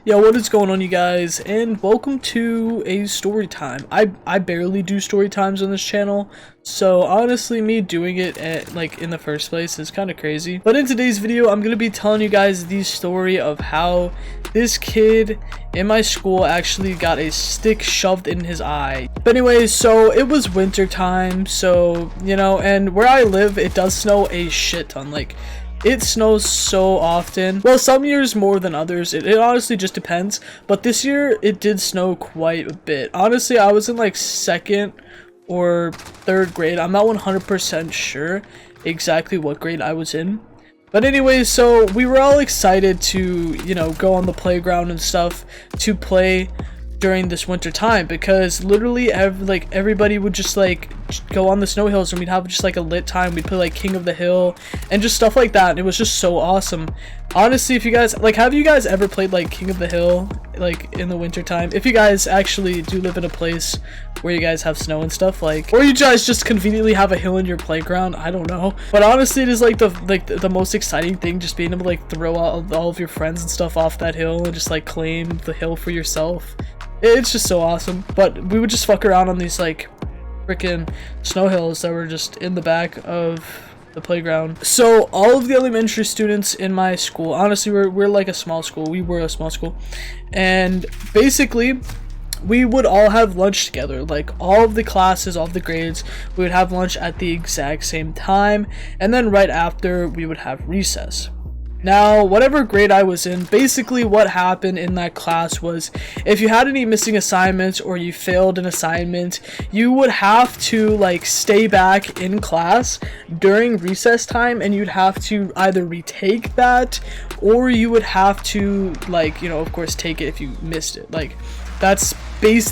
Yo, what is going on, you guys, and welcome to a story time. I barely do story times on this channel, so honestly me doing it in the first place is kind of crazy. But in today's video I'm gonna be telling you guys the story of how this kid in my school actually got a stick shoved in his eye. But anyways, so it was winter time, so you know, and where I live it does snow a shit ton. It snows so often. Well, some years more than others. It honestly just depends. But this year, it did snow quite a bit. Honestly, I was in like 2nd or 3rd grade. I'm not 100% sure exactly what grade I was in. But anyways, so we were all excited to, you know, go on the playground and stuff to play during this winter time, because literally everybody would just go on the snow hills and we'd have just a lit time. We'd play King of the Hill and just stuff like that, and it was just so awesome. Honestly, if you guys have you guys ever played King of the Hill in the winter time? If you guys actually do live in a place where you guys have snow and stuff, or you guys just conveniently have a hill in your playground, I don't know, but honestly it is the most exciting thing, just being able to throw out all of your friends and stuff off that hill and just claim the hill for yourself. It's just so awesome. But we would just fuck around on these freaking snow hills that were just in the back of the playground. So all of the elementary students in my school, honestly, we're a small school. We were a small school, and basically we would all have lunch together. All of the classes, all of the grades, we would have lunch at the exact same time, and then right after we would have recess. Now, whatever grade I was in, basically what happened in that class was, if you had any missing assignments or you failed an assignment, you would have to stay back in class during recess time, and you'd have to either retake that, or you would have to of course take it if you missed it. That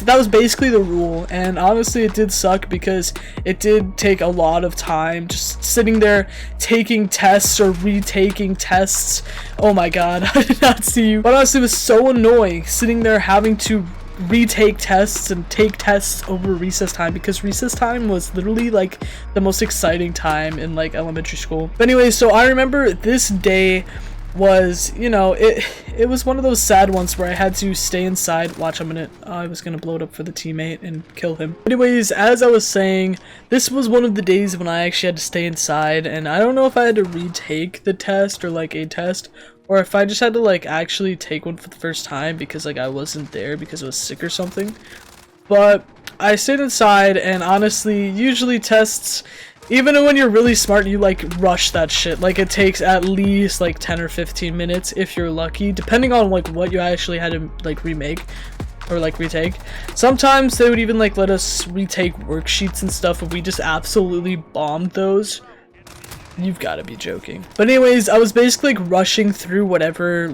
was basically the rule, and honestly it did suck because it did take a lot of time just sitting there taking tests or retaking tests. Oh my god, I did not see you. But honestly it was so annoying sitting there having to retake tests and take tests over recess time, because recess time was literally the most exciting time in elementary school. But anyway, so I remember this day was, you know, it was one of those sad ones where I had to stay inside. Watch, I was gonna blow it up for the teammate and kill him. Anyways, as I was saying, this was one of the days when I actually had to stay inside, and I don't know if I had to retake the test or a test, or if I just had to actually take one for the first time because I wasn't there because I was sick or something. But I stayed inside, and honestly, usually tests, even when you're really smart, you rush that shit. It takes at least 10 or 15 minutes if you're lucky, depending on what you actually had to remake or retake. Sometimes they would even let us retake worksheets and stuff, and we just absolutely bombed those. You've got to be joking. But anyways, I was basically rushing through whatever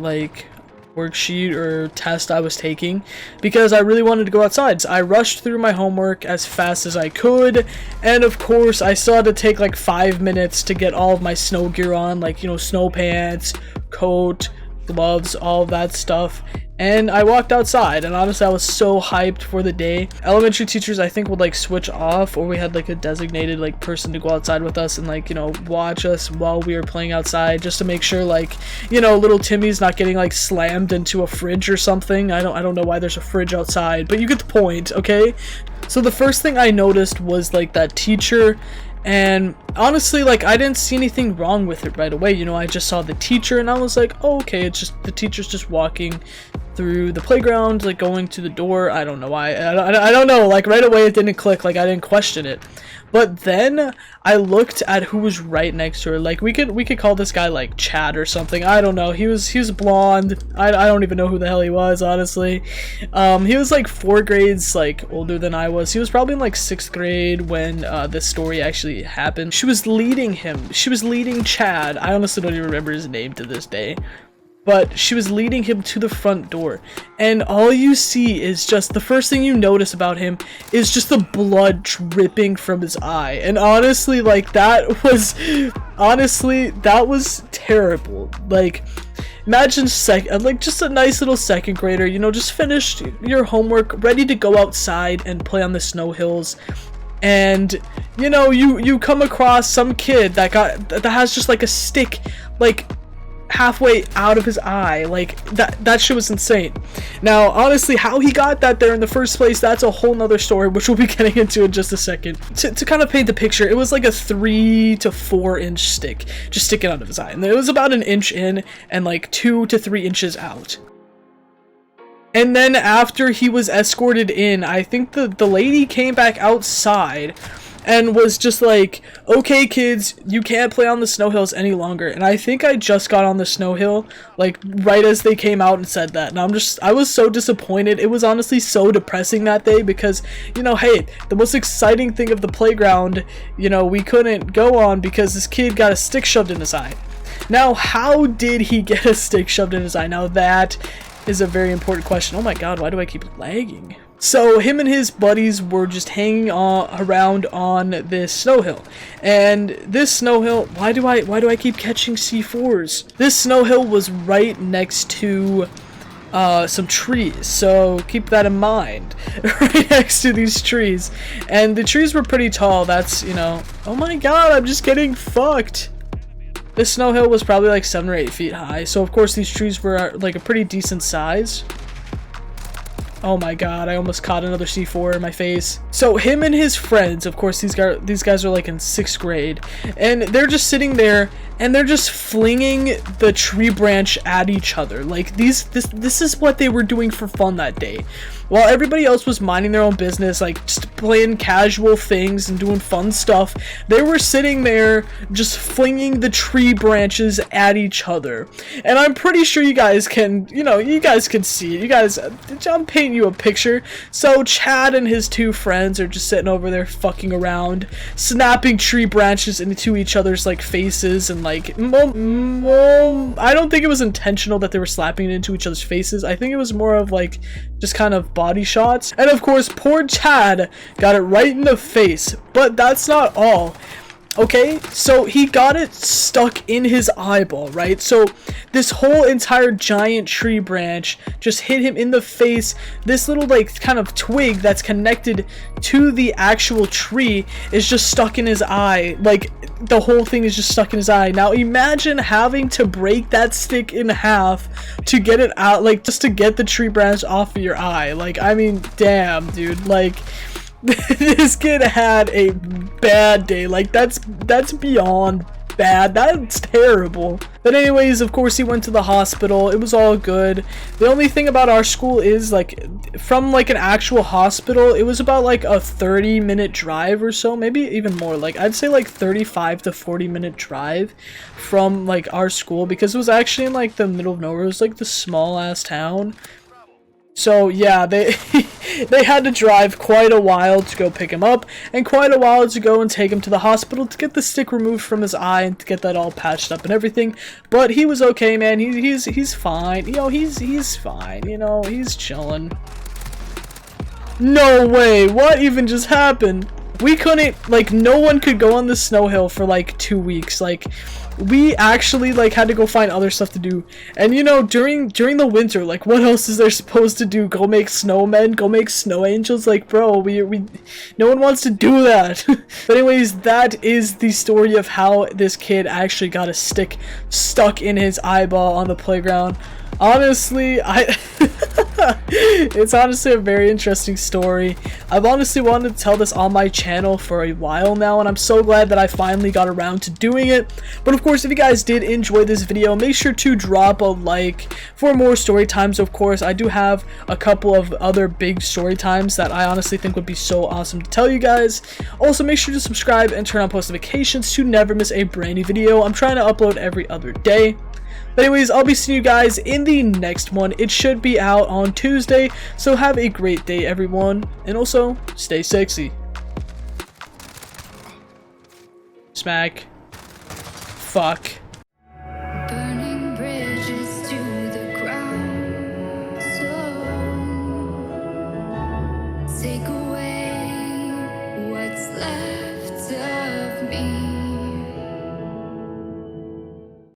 worksheet or test I was taking because I really wanted to go outside. So I rushed through my homework as fast as I could, and of course I still had to take 5 minutes to get all of my snow gear on, snow pants, coat, gloves, all of that stuff. And I walked outside, and honestly I was so hyped for the day. Elementary teachers, I think, would switch off, or we had a designated person to go outside with us and watch us while we were playing outside, just to make sure little Timmy's not getting slammed into a fridge or something. I don't know why there's a fridge outside, but you get the point, okay? So the first thing I noticed was that teacher. And honestly, I didn't see anything wrong with it right away. You know, I just saw the teacher and I was oh, okay, it's just the teacher's just walking through the playground, going to the door. I don't know why. I don't know. Right away it didn't click. I didn't question it. But then I looked at who was right next to her. We could call this guy Chad or something. I don't know. He was blonde. I don't even know who the hell he was, honestly. He was 4 grades older than I was. He was probably in 6th grade when this story actually happened. She was leading him. She was leading Chad. I honestly don't even remember his name to this day. But she was leading him to the front door, and all you see is just, the first thing you notice about him is just the blood dripping from his eye. And honestly, that was terrible. Imagine just a nice little 2nd grader, you know, just finished your homework, ready to go outside and play on the snow hills, and you know, you come across some kid that has just a stick halfway out of his eye. Like, that shit was insane. Now, honestly, how he got that there in the first place, that's a whole nother story, which we'll be getting into in just a second. To kind of paint the picture, it was like a 3 to 4 inch stick just sticking out of his eye, and it was about an inch in and like 2 to 3 inches out. And then after he was escorted in, I think the lady came back outside and was just like, okay kids, you can't play on the snow hills any longer. And I think I just got on the snow hill, like, right as they came out and said that. And I was so disappointed. It was honestly so depressing that day because, you know, hey, the most exciting thing of the playground, you know, we couldn't go on because this kid got a stick shoved in his eye. Now, how did he get a stick shoved in his eye? Now, that is a very important question. Oh my god, why do I keep lagging? So him and his buddies were just hanging around on this snow hill, and this snow hill, why do I keep catching C4s? This snow hill was right next to some trees, so keep that in mind. Right next to these trees, and the trees were pretty tall. That's, you know, oh my god, I'm just getting fucked. This snow hill was probably like 7 or 8 feet high, so of course these trees were like a pretty decent size. Oh my god, I almost caught another C4 in my face. So him and his friends, of course these guys are like in 6th grade, and they're just sitting there and they're just flinging the tree branch at each other. Like, this is what they were doing for fun that day. While everybody else was minding their own business, like just playing casual things and doing fun stuff, they were sitting there just flinging the tree branches at each other. And I'm pretty sure you guys can, you know, you guys can see it. You guys, I'm painting you a picture. So Chad and his 2 friends are just sitting over there fucking around, snapping tree branches into each other's like faces, and like, I don't think it was intentional that they were slapping it into each other's faces. I think it was more of like just kind of body shots. And of course, poor Chad got it right in the face. But that's not all. Okay, so he got it stuck in his eyeball, right? So this whole entire giant tree branch just hit him in the face. This little like kind of twig that's connected to the actual tree is just stuck in his eye. Like, the whole thing is just stuck in his eye. Now imagine having to break that stick in half to get it out, like just to get the tree branch off of your eye. Like, I mean, damn, dude, like this kid had a bad day. Like, that's beyond bad. That's terrible. But anyways, of course he went to the hospital. It was all good. The only thing about our school is, like, from like an actual hospital, it was about like a 30-minute drive or so, maybe even more. Like, I'd say like 35 to 40-minute drive from like our school, because it was actually in like the middle of nowhere. It was like the small ass town. So yeah, they had to drive quite a while to go pick him up, and quite a while to go and take him to the hospital to get the stick removed from his eye and to get that all patched up and everything. But he was okay, man. He's fine. You know, he's fine. You know, he's chilling. No way! What even just happened? We couldn't, like, no one could go on the snow hill for like 2 weeks. Like, we actually like had to go find other stuff to do. And you know, during the winter, like, what else is there supposed to do? Go make snowmen? Go make snow angels? Like, bro, we no one wants to do that. But anyways, that is the story of how this kid actually got a stick stuck in his eyeball on the playground. Honestly, it's honestly a very interesting story. I've honestly wanted to tell this on my channel for a while now, and I'm so glad that I finally got around to doing it. But of course, if you guys did enjoy this video, make sure to drop a like for more story times. Of course, I do have a couple of other big story times that I honestly think would be so awesome to tell you guys. Also, make sure to subscribe and turn on post notifications to never miss a brand new video. I'm trying to upload every other day. But anyways, I'll be seeing you guys in the next one. It should be out on Tuesday, so have a great day, everyone. And also, stay sexy. Smack. Fuck.